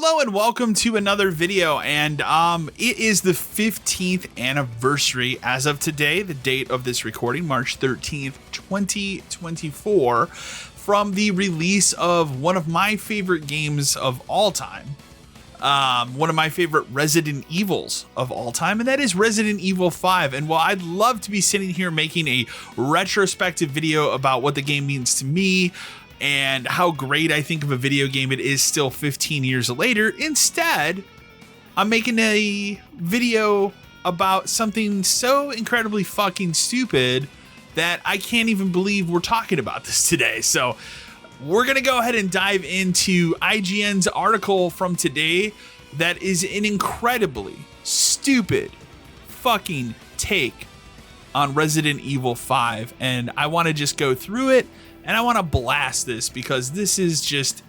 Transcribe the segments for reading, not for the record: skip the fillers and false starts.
Hello and welcome to another video, and it is the 15th anniversary as of today, the date of this recording, March 13th, 2024, from the release of one of my favorite games of all time, one of my favorite Resident Evils of all time, and that is Resident Evil 5. And while I'd love to be sitting here making a retrospective video about what the game means to me, and how great I think of a video game it is still 15 years later, instead, I'm making a video about something so incredibly fucking stupid that I can't even believe we're talking about this today. So we're going to go ahead and dive into IGN's article from today that is an incredibly stupid fucking take on Resident Evil 5. And I want to just go through it. And I want to blast this because this is just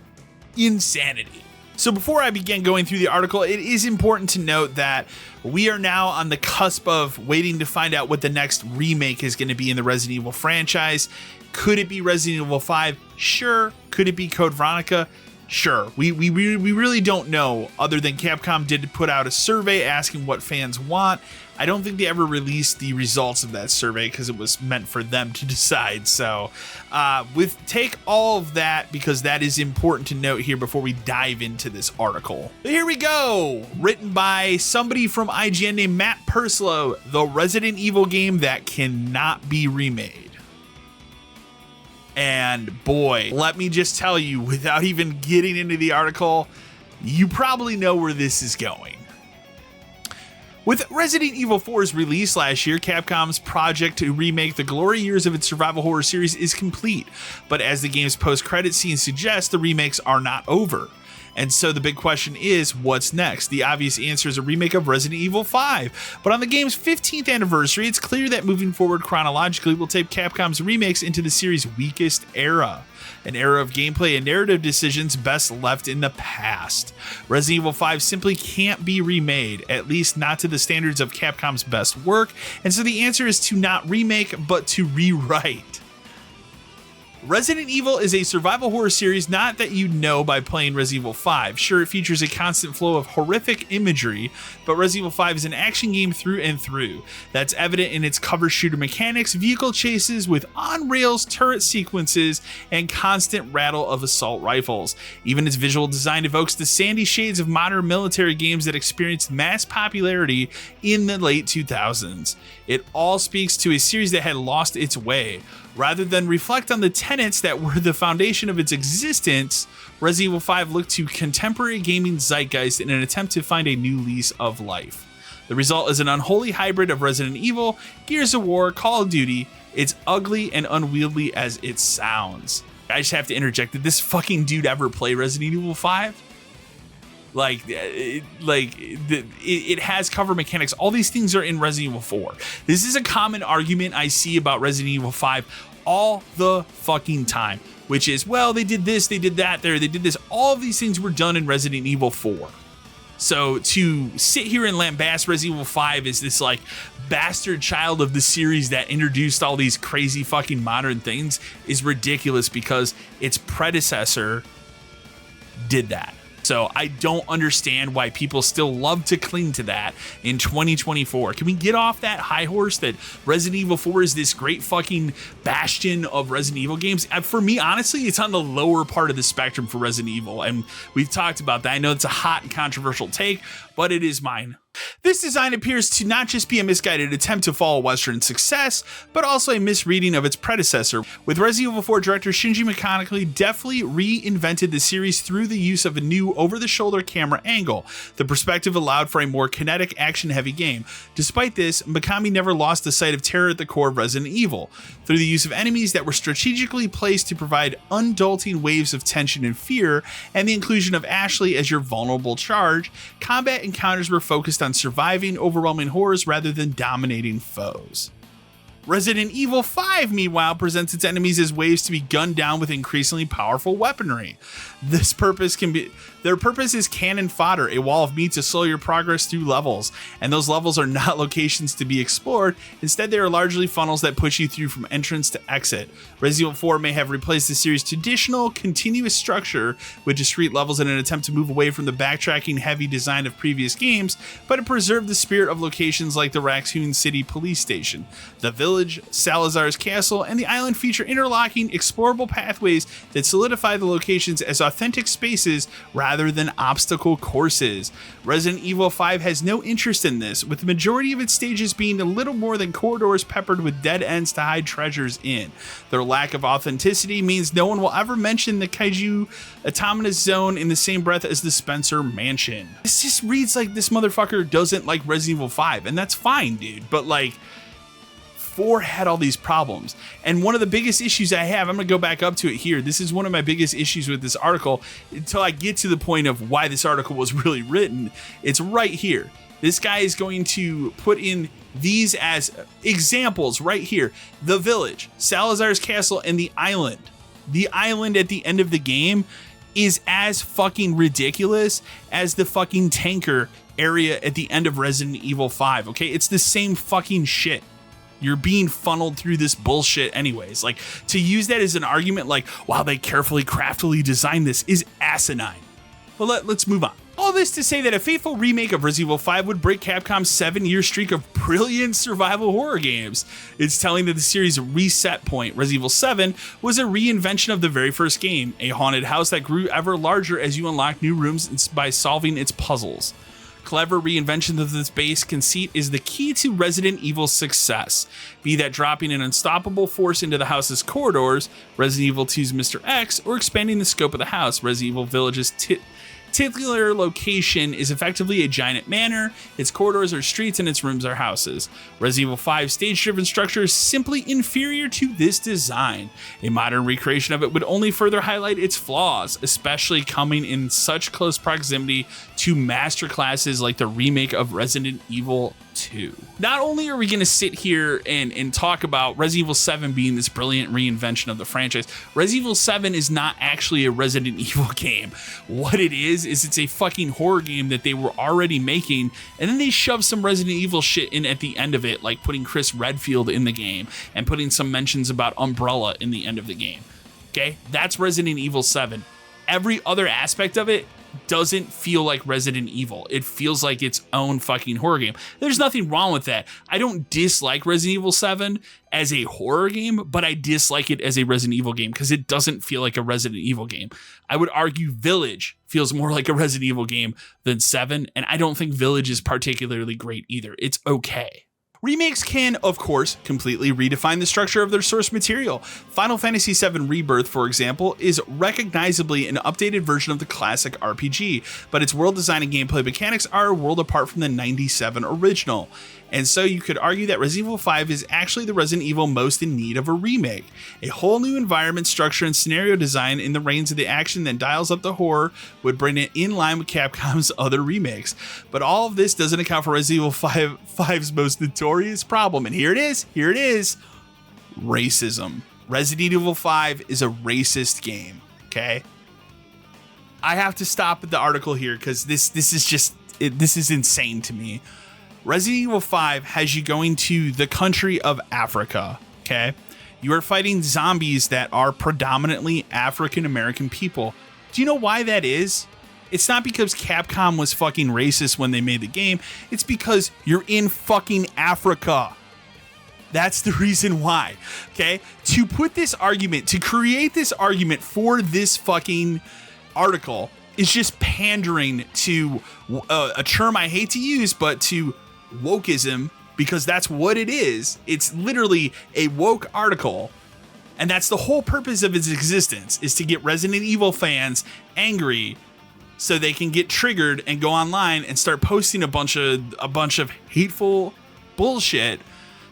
insanity. So before I begin going through the article, it is important to note that we are now on the cusp of waiting to find out what the next remake is going to be in the Resident Evil franchise. Could it be Resident Evil 5? Sure. Could it be Code Veronica? Sure. We really don't know, other than Capcom did put out a survey asking what fans want. I don't think they ever released the results of that survey because it was meant for them to decide. So take all of that, because that is important to note here before we dive into this article. But here we go. Written by somebody from IGN named Matt Purslow, the Resident Evil game that cannot be remade. And boy, let me just tell you, without even getting into the article, you probably know where this is going. With Resident Evil 4's release last year, Capcom's project to remake the glory years of its survival horror series is complete. But as the game's post-credit scene suggests, the remakes are not over. And so the big question is, what's next? The obvious answer is a remake of Resident Evil 5. But on the game's 15th anniversary, it's clear that moving forward chronologically will take Capcom's remakes into the series' weakest era. An era of gameplay and narrative decisions best left in the past. Resident Evil 5 simply can't be remade, at least not to the standards of Capcom's best work. And so the answer is to not remake, but to rewrite. Resident Evil is a survival horror series not that you know by playing Resident Evil 5. Sure, it features a constant flow of horrific imagery, but Resident Evil 5 is an action game through and through. That's evident in its cover shooter mechanics, vehicle chases with on-rails turret sequences, and constant rattle of assault rifles. Even its visual design evokes the sandy shades of modern military games that experienced mass popularity in the late 2000s. It all speaks to a series that had lost its way. Rather than reflect on the tenets that were the foundation of its existence, Resident Evil 5 looked to contemporary gaming zeitgeist in an attempt to find a new lease of life. The result is an unholy hybrid of Resident Evil, Gears of War, Call of Duty. It's ugly and unwieldy as it sounds. I just have to interject, did this fucking dude ever play Resident Evil 5? It has cover mechanics. All these things are in Resident Evil 4. This is a common argument I see about Resident Evil 5 all the fucking time, which is, well, they did this, they did that, they did this. All of these things were done in Resident Evil 4. So to sit here and lambast Resident Evil 5 is this like bastard child of the series that introduced all these crazy fucking modern things is ridiculous, because its predecessor did that. So I don't understand why people still love to cling to that in 2024. Can we get off that high horse that Resident Evil 4 is this great fucking bastion of Resident Evil games? For me, honestly, it's on the lower part of the spectrum for Resident Evil, and we've talked about that. I know it's a hot and controversial take, but it is mine. This design appears to not just be a misguided attempt to follow Western success, but also a misreading of its predecessor, with Resident Evil 4 director Shinji Mikami deftly reinvented the series through the use of a new over-the-shoulder camera angle. The perspective allowed for a more kinetic, action-heavy game. Despite this, Mikami never lost the sight of terror at the core of Resident Evil. Through the use of enemies that were strategically placed to provide undulting waves of tension and fear, and the inclusion of Ashley as your vulnerable charge, combat encounters were focused on surviving overwhelming horrors rather than dominating foes. Resident Evil 5, meanwhile, presents its enemies as waves to be gunned down with increasingly powerful weaponry. Their purpose is cannon fodder, a wall of meat to slow your progress through levels. And those levels are not locations to be explored. Instead, they are largely funnels that push you through from entrance to exit. Resident Evil 4 may have replaced the series' traditional continuous structure with discrete levels in an attempt to move away from the backtracking heavy design of previous games, but it preserved the spirit of locations like the Raccoon City Police Station. The village, Salazar's Castle, and the island feature interlocking, explorable pathways that solidify the locations as authentic spaces rather than obstacle courses. Resident Evil 5 has no interest in this, with the majority of its stages being a little more than corridors peppered with dead ends to hide treasures in. Their lack of authenticity means no one will ever mention the Kaiju Autonomous Zone in the same breath as the Spencer Mansion. This just reads like this motherfucker doesn't like Resident Evil 5, and that's fine, dude, but like, 4 had all these problems. And one of the biggest issues I have, I'm going to go back up to it here. This is one of my biggest issues with this article until I get to the point of why this article was really written. It's right here. This guy is going to put in these as examples right here. The village, Salazar's Castle, and the island. The island at the end of the game is as fucking ridiculous as the fucking tanker area at the end of Resident Evil 5, okay? It's the same fucking shit. You're being funneled through this bullshit anyways. Like, to use that as an argument like, wow, they carefully, craftily designed this is asinine. Well, let's move on. All this to say that a faithful remake of Resident Evil 5 would break Capcom's 7-year streak of brilliant survival horror games. It's telling that the series' reset point, Resident Evil 7, was a reinvention of the very first game, a haunted house that grew ever larger as you unlock new rooms by solving its puzzles. Clever reinvention of this base conceit is the key to Resident Evil's success, be that dropping an unstoppable force into the house's corridors, Resident Evil 2's Mr. X, or expanding the scope of the house, Resident Evil Village's titular location is effectively a giant manor, its corridors are streets, and its rooms are houses. Resident Evil 5's stage-driven structure is simply inferior to this design. A modern recreation of it would only further highlight its flaws, especially coming in such close proximity to masterclasses like the remake of Resident Evil 2. Not only are we going to sit here and talk about Resident Evil 7 being this brilliant reinvention of the franchise, Resident Evil 7 is not actually a Resident Evil game. What it is it's a fucking horror game that they were already making, and then they shoved some Resident Evil shit in at the end of it, like putting Chris Redfield in the game and putting some mentions about Umbrella in the end of the game. Okay? That's Resident Evil 7. Every other aspect of it doesn't feel like Resident Evil. It feels like its own fucking horror game. There's nothing wrong with that. I don't dislike Resident Evil 7 as a horror game, but I dislike it as a Resident Evil game because it doesn't feel like a Resident Evil game. I would argue Village feels more like a Resident Evil game than 7, and I don't think Village is particularly great either. It's okay. Remakes can, of course, completely redefine the structure of their source material. Final Fantasy VII Rebirth, for example, is recognizably an updated version of the classic RPG, but its world design and gameplay mechanics are a world apart from the 97 original. And so you could argue that Resident Evil 5 is actually the Resident Evil most in need of a remake. A whole new environment, structure, and scenario design in the reins of the action that dials up the horror would bring it in line with Capcom's other remakes. But all of this doesn't account for Resident Evil 5's most notorious problem. And here it is. Racism. Resident Evil 5 is a racist game, okay? I have to stop at the article here because this is insane to me. Resident Evil 5 has you going to the country of Africa, okay? You are fighting zombies that are predominantly African American people. Do you know why that is? It's not because Capcom was fucking racist when they made the game. It's because you're in fucking Africa. That's the reason why, okay? To create this argument for this fucking article is just pandering to a term I hate to use, but to wokeism, because that's what it is. It's literally a woke article, and that's the whole purpose of its existence, is to get Resident Evil fans angry so they can get triggered and go online and start posting a bunch of hateful bullshit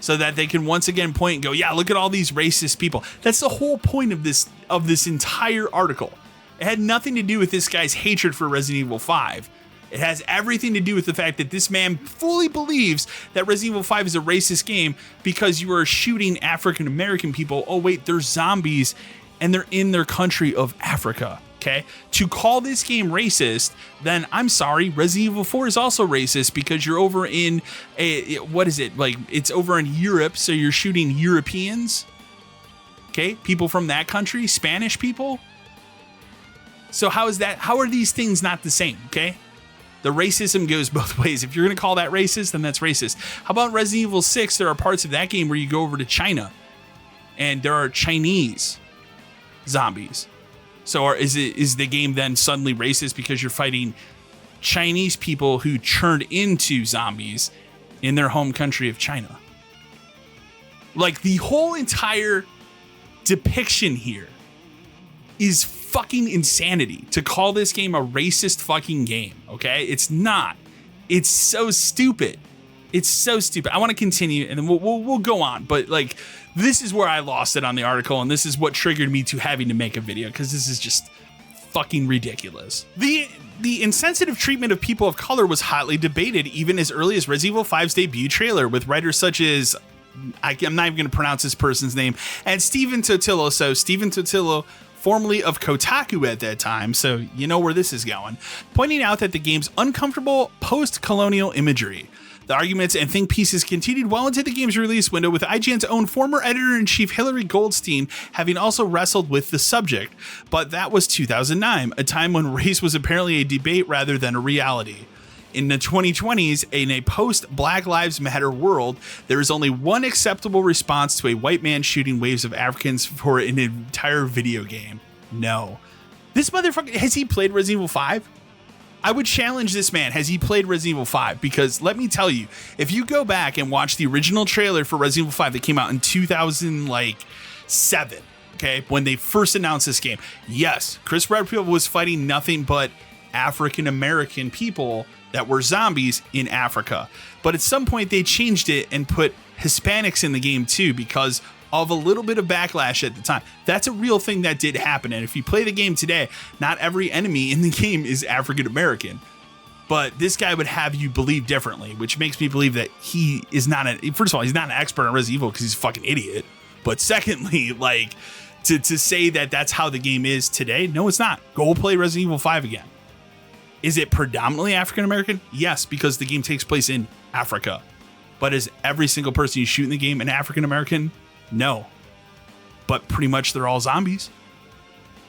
so that they can once again point and go, yeah, look at all these racist people. That's the whole point of this entire article. It had nothing to do with this guy's hatred for Resident Evil 5. It has everything to do with the fact that this man fully believes that Resident Evil 5 is a racist game because you are shooting African American people. Oh wait, they're zombies and they're in their country of Africa. Okay, to call this game racist, then I'm sorry, Resident Evil 4 is also racist because you're over in it's over in Europe, so you're shooting Europeans. Okay, people from that country, Spanish people. So how is that? How are these things not the same? Okay, the racism goes both ways. If you're gonna call that racist, then that's racist. How about Resident Evil 6? There are parts of that game where you go over to China, and there are Chinese zombies. So is the game then suddenly racist because you're fighting Chinese people who turned into zombies in their home country of China? Like, the whole entire depiction here is fucking insanity to call this game a racist fucking game, okay? It's not. It's so stupid. It's so stupid. I want to continue and then we'll go on, but like, this is where I lost it on the article, and this is what triggered me to having to make a video, because this is just fucking ridiculous. The insensitive treatment of people of color was hotly debated even as early as Resident Evil 5's debut trailer, with writers such as, I'm not even going to pronounce this person's name, and Stephen Totillo. So Stephen Totillo, formerly of Kotaku at that time, so you know where this is going, pointing out that the game's uncomfortable post-colonial imagery. The arguments and think pieces continued well into the game's release window, with IGN's own former editor-in-chief Hillary Goldstein having also wrestled with the subject. But that was 2009, a time when race was apparently a debate rather than a reality. In the 2020s, in a post-Black Lives Matter world, there is only one acceptable response to a white man shooting waves of Africans for an entire video game. No. This motherfucker, has he played Resident Evil 5? I would challenge this man. Has he played Resident Evil 5? Because let me tell you, if you go back and watch the original trailer for Resident Evil 5 that came out in 2007, okay, when they first announced this game, yes, Chris Redfield was fighting nothing but African American people that were zombies in Africa. But at some point they changed it and put Hispanics in the game too, because of a little bit of backlash at the time. That's a real thing that did happen. And if you play the game today, not every enemy in the game is African American. But this guy would have you believe differently, which makes me believe that he is not first of all, he's not an expert on Resident Evil because he's a fucking idiot. But secondly, like, to say that that's how the game is today, no, it's not. Go play Resident Evil 5 again. Is it predominantly African American? Yes, because the game takes place in Africa. But is every single person you shoot in the game an African American? No, but pretty much they're all zombies.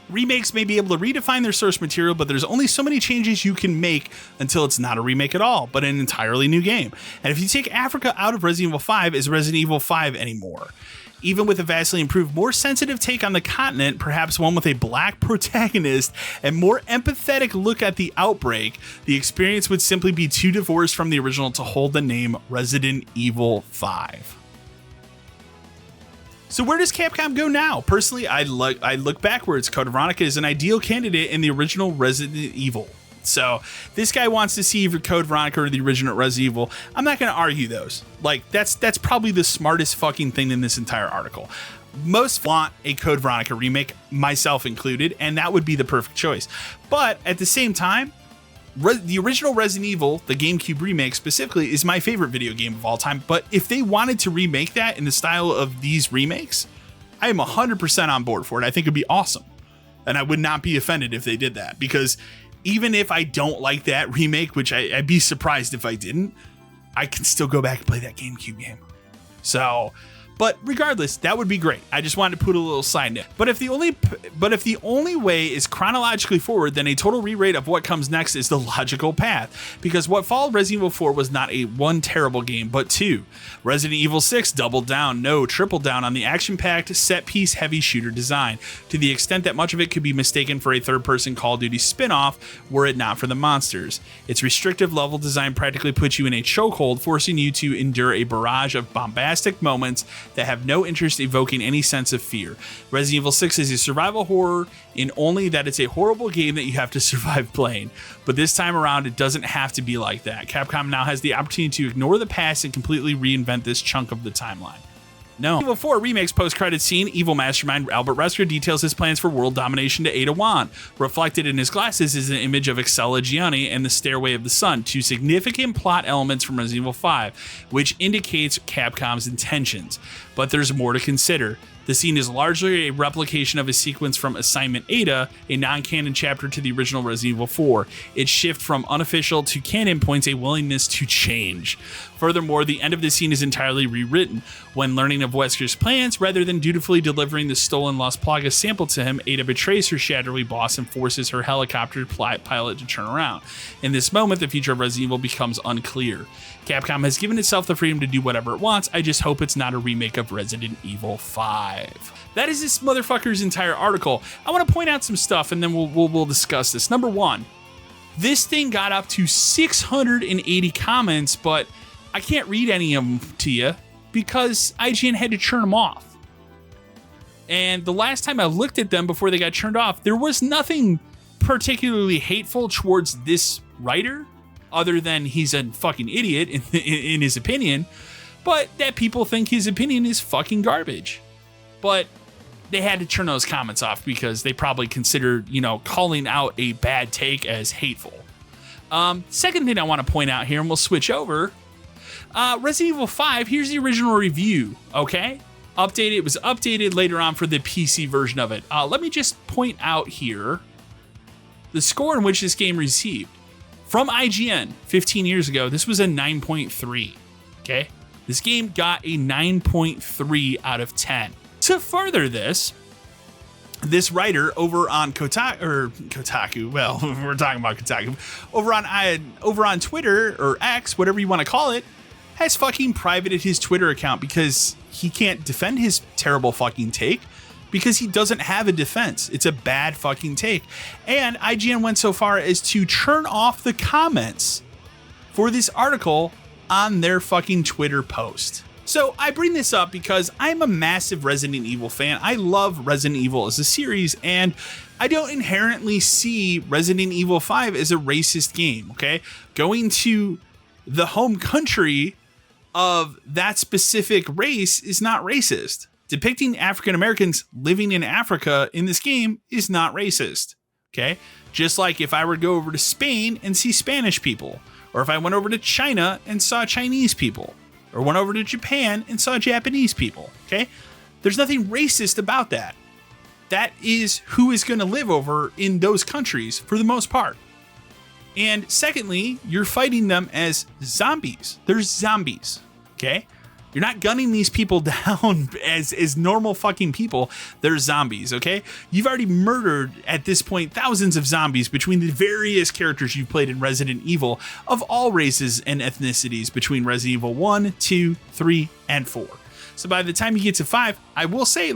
Remakes may be able to redefine their source material, but there's only so many changes you can make until it's not a remake at all, but an entirely new game. And if you take Africa out of Resident Evil 5, is Resident Evil 5 anymore? Even with a vastly improved, more sensitive take on the continent, perhaps one with a black protagonist and more empathetic look at the outbreak, the experience would simply be too divorced from the original to hold the name Resident Evil 5. So where does Capcom go now? Personally, I look backwards. Code Veronica is an ideal candidate in the original Resident Evil. So this guy wants to see either Code Veronica or the original Resident Evil. I'm not going to argue those. Like, that's probably the smartest fucking thing in this entire article. Most want a Code Veronica remake, myself included, and that would be the perfect choice. But at the same time, the original Resident Evil, the GameCube remake specifically, is my favorite video game of all time. But if they wanted to remake that in the style of these remakes, I am 100% on board for it. I think it'd be awesome. And I would not be offended if they did that, because even if I don't like that remake, which I'd be surprised if I didn't, I can still go back and play that GameCube game. So, but regardless, that would be great. I just wanted to put a little side note. But if the only way is chronologically forward, then a total re-rate of what comes next is the logical path. Because what followed Resident Evil 4 was not a one terrible game, but two. Resident Evil 6 doubled down, tripled down on the action-packed, set-piece heavy shooter design, to the extent that much of it could be mistaken for a third-person Call of Duty spin-off were it not for the monsters. Its restrictive level design practically puts you in a chokehold, forcing you to endure a barrage of bombastic moments that have no interest evoking any sense of fear. Resident Evil 6 is a survival horror in only that it's a horrible game that you have to survive playing. But this time around, it doesn't have to be like that. Capcom now has the opportunity to ignore the past and completely reinvent this chunk of the timeline. No. Evil 4 Remake's post-credit scene, evil mastermind Albert Wesker details his plans for world domination to Ada Wong. Reflected in his glasses is an image of Excella Gianni and the Stairway of the Sun, two significant plot elements from Resident Evil 5, which indicates Capcom's intentions. But there's more to consider. The scene is largely a replication of a sequence from Assignment Ada, a non-canon chapter to the original Resident Evil 4. Its shift from unofficial to canon points a willingness to change. Furthermore, the end of the scene is entirely rewritten. When learning of Wesker's plans, rather than dutifully delivering the stolen Las Plagas sample to him, Ada betrays her shadowy boss and forces her helicopter pilot to turn around. In this moment, the future of Resident Evil becomes unclear. Capcom has given itself the freedom to do whatever it wants. I just hope it's not a remake of Resident Evil 5. That is this motherfucker's entire article. I want to point out some stuff and then we'll discuss this. Number one, this thing got up to 680 comments, but I can't read any of them to you because IGN had to turn them off. And the last time I looked at them before they got turned off, there was nothing particularly hateful towards this writer, other than he's a fucking idiot in his opinion, but that people think his opinion is fucking garbage. But they had to turn those comments off because they probably considered, calling out a bad take as hateful. Second thing I want to point out here, and we'll switch over. Resident Evil 5, here's the original review, okay? It was updated later on for the PC version of it. Let me just point out here the score in which this game received. From IGN 15 years ago, this was a 9.3, okay? This game got a 9.3 out of 10. To further this writer over on Kotaku, well, we're talking about Kotaku, over on Twitter or X, whatever you want to call it, has fucking privated his Twitter account because he can't defend his terrible fucking take because he doesn't have a defense. It's a bad fucking take. And IGN went so far as to turn off the comments for this article on their fucking Twitter post. So I bring this up because I'm a massive Resident Evil fan. I love Resident Evil as a series, and I don't inherently see Resident Evil 5 as a racist game, okay? Going to the home country of that specific race is not racist. Depicting African Americans living in Africa in this game is not racist, okay? Just like if I were to go over to Spain and see Spanish people, or if I went over to China and saw Chinese people, or went over to Japan and saw Japanese people, okay? There's nothing racist about that. That is who is going to live over in those countries for the most part. And secondly, you're fighting them as zombies. They're zombies, okay? You're not gunning these people down as normal fucking people. They're zombies, okay? You've already murdered, at this point, thousands of zombies between the various characters you've played in Resident Evil of all races and ethnicities between Resident Evil 1, 2, 3, and 4. So by the time you get to 5, I will say,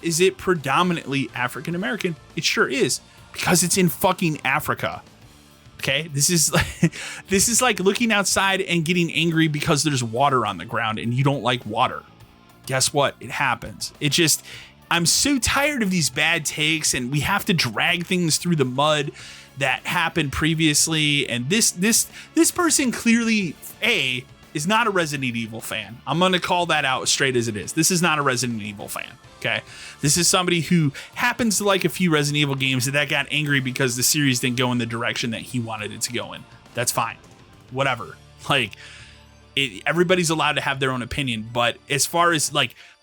is it predominantly African American? It sure is, because it's in fucking Africa. Okay, this is like looking outside and getting angry because there's water on the ground and you don't like water. Guess what? It happens. I'm so tired of these bad takes, and we have to drag things through the mud that happened previously. And this person clearly is not a Resident Evil fan. I'm going to call that out straight as it is. This is not a Resident Evil fan. Okay, this is somebody who happens to like a few Resident Evil games that got angry because the series didn't go in the direction that he wanted it to go in. That's fine. Whatever. Everybody's allowed to have their own opinion, but as far as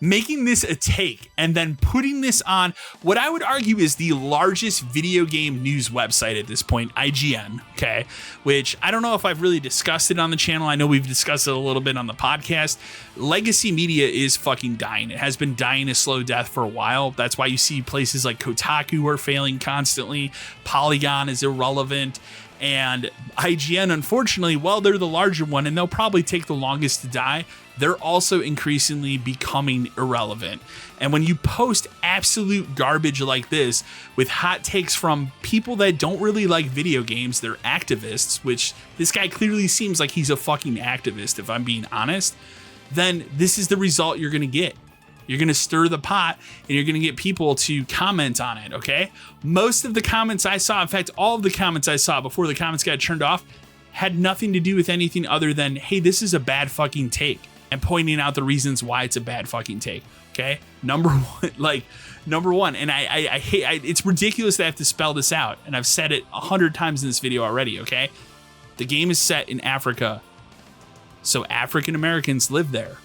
making this a take and then putting this on what I would argue is the largest video game news website at this point, IGN, okay, which I don't know if I've really discussed it on the channel. I know we've discussed it a little bit on the podcast. Legacy media is fucking dying. It has been dying a slow death for a while. That's why you see places like Kotaku are failing constantly. Polygon is irrelevant. And IGN, unfortunately, while they're the larger one and they'll probably take the longest to die, they're also increasingly becoming irrelevant. And when you post absolute garbage like this with hot takes from people that don't really like video games, they're activists, which this guy clearly seems like he's a fucking activist, if I'm being honest, then this is the result you're going to get. You're going to stir the pot and you're going to get people to comment on it, okay? Most of the comments I saw, in fact, all of the comments I saw before the comments got turned off, had nothing to do with anything other than, hey, this is a bad fucking take. and pointing out the reasons why it's a bad fucking take. Okay, number one, and I hate. It's ridiculous that I have to spell this out, and I've said it 100 times in this video already. Okay, the game is set in Africa, so African Americans live there.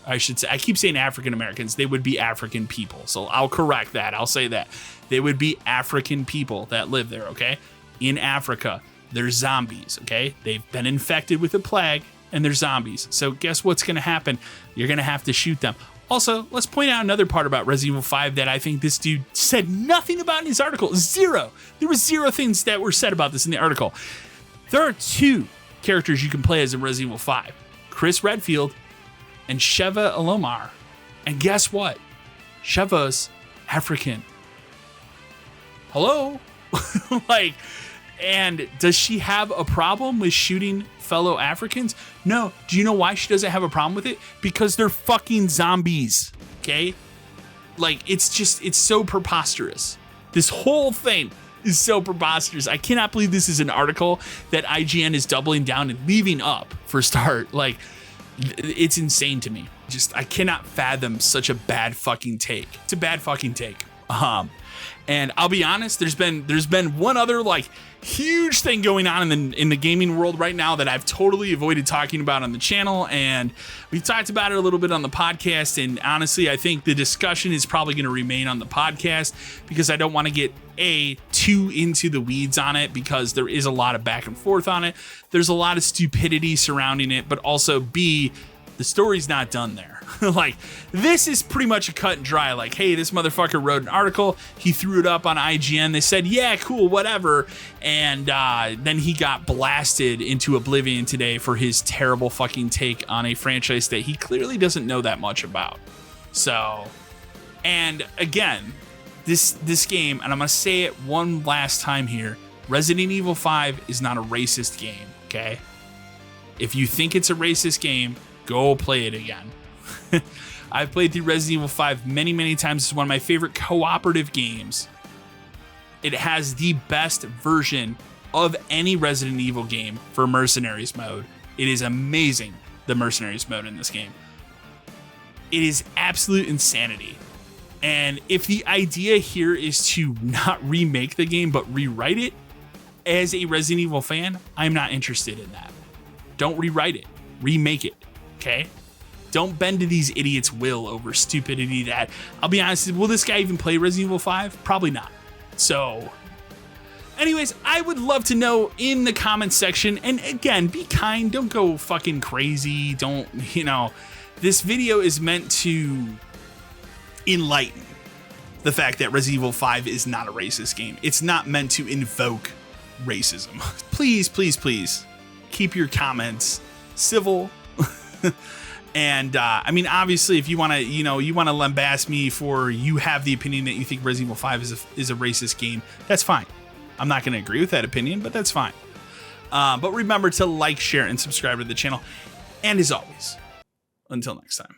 I should say, I keep saying African Americans. They would be African people, so I'll correct that. I'll say that they would be African people that live there. Okay, in Africa, they're zombies. Okay, they've been infected with a plague, and they're zombies. So guess what's going to happen? You're going to have to shoot them. Also, let's point out another part about Resident Evil 5 that I think this dude said nothing about in his article. Zero. There were zero things that were said about this in the article. There are 2 characters you can play as in Resident Evil 5. Chris Redfield and Sheva Alomar. And guess what? Sheva's African. Hello? And does she have a problem with shooting fellow Africans? No. Do you know why she doesn't have a problem with it? Because they're fucking zombies. Okay? It's so preposterous. This whole thing is so preposterous. I cannot believe this is an article that IGN is doubling down and leaving up for a start. It's insane to me. I cannot fathom such a bad fucking take. It's a bad fucking take. And I'll be honest, there's been one other huge thing going on in the gaming world right now that I've totally avoided talking about on the channel, and we've talked about it a little bit on the podcast, and honestly I think the discussion is probably going to remain on the podcast because I don't want to get too into the weeds on it, because there is a lot of back and forth on it. There's a lot of stupidity surrounding it, but also B, the story's not done there. This is pretty much a cut and dry. Hey, this motherfucker wrote an article. He threw it up on IGN. They said, yeah, cool, whatever. And then he got blasted into oblivion today for his terrible fucking take on a franchise that he clearly doesn't know that much about. So, and again, this game, and I'm going to say it one last time here, Resident Evil 5 is not a racist game, okay? If you think it's a racist game, go play it again. I've played through Resident Evil 5 many, many times. It's one of my favorite cooperative games. It has the best version of any Resident Evil game for Mercenaries mode. It is amazing, the Mercenaries mode in this game. It is absolute insanity. And if the idea here is to not remake the game, but rewrite it, as a Resident Evil fan, I'm not interested in that. Don't rewrite it. Remake it. Okay? Don't bend to these idiots' will over stupidity that, I'll be honest, will this guy even play Resident Evil 5? Probably not. So, anyways, I would love to know in the comments section, and again, be kind, don't go fucking crazy, this video is meant to enlighten the fact that Resident Evil 5 is not a racist game. It's not meant to invoke racism. Please, please, please, keep your comments civil. And obviously, if you want to, you want to lambast me for you have the opinion that you think Resident Evil 5 is a racist game, that's fine. I'm not going to agree with that opinion, but that's fine. But remember to like, share, and subscribe to the channel. And as always, until next time.